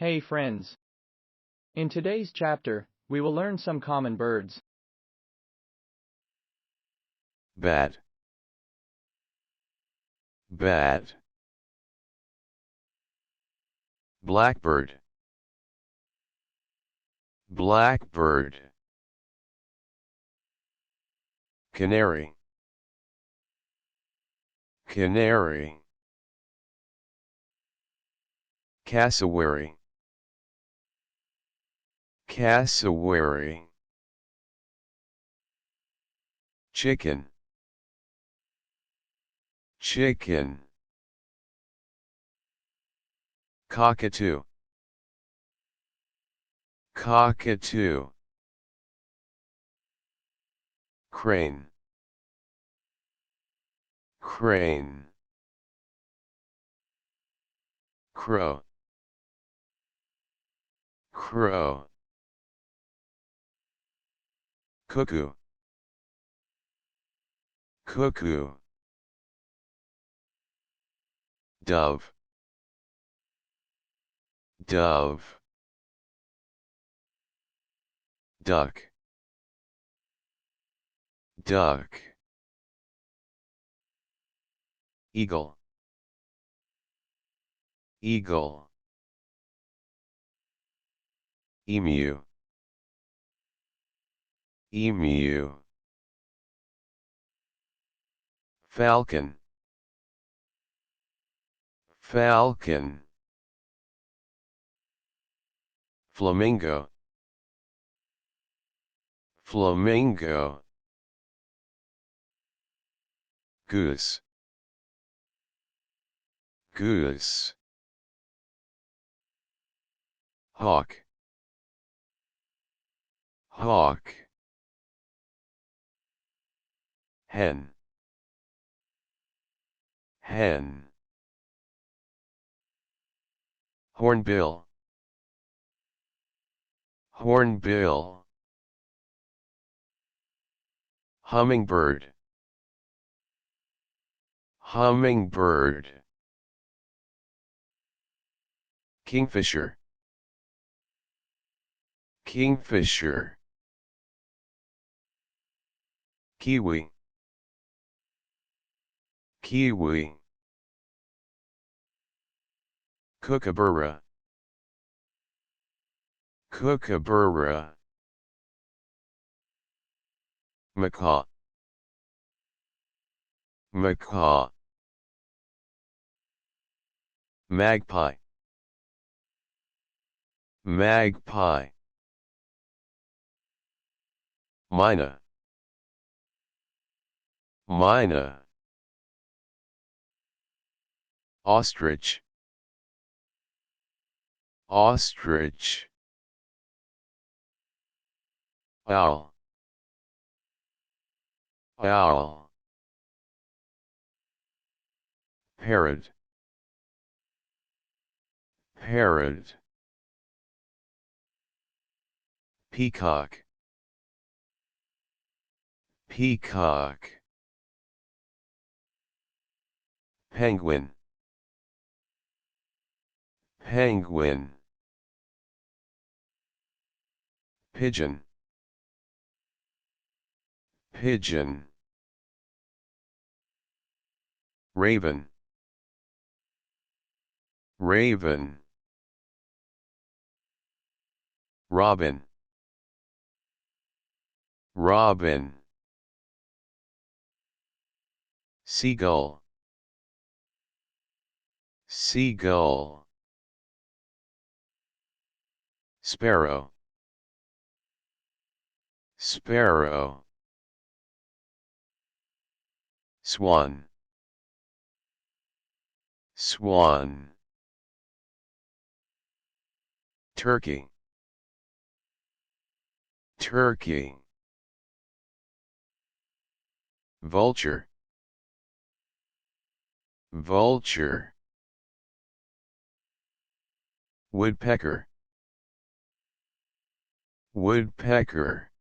Hey friends! In today's chapter, we will learn some common birds. Bat. Bat. Blackbird. Blackbird. Canary. Canary. Cassowary. Cassowary. Chicken. Chicken. Cockatoo. Cockatoo. Crane. Crane. Crow. Crow. Cuckoo. Cuckoo. Dove. Dove. Duck. Duck. Eagle. Eagle. Emu. Emu. Falcon. Falcon. Flamingo. Flamingo. Goose. Goose. Hawk. Hawk. Hen. Hen. Hornbill. Hornbill. Hummingbird. Hummingbird. Kingfisher. Kingfisher. Kiwi. Kiwi. Kookaburra. Kookaburra. Macaw. Macaw. Magpie. Magpie. Myna. Myna. Ostrich. Ostrich. Owl. Owl. Parrot. Parrot. Peacock. Peacock. Penguin. Penguin. Pigeon. Pigeon. Raven. Raven. Robin. Robin. Seagull. Seagull. Sparrow. Sparrow. Swan. Swan. Turkey. Turkey. Vulture. Vulture. Woodpecker. Woodpecker.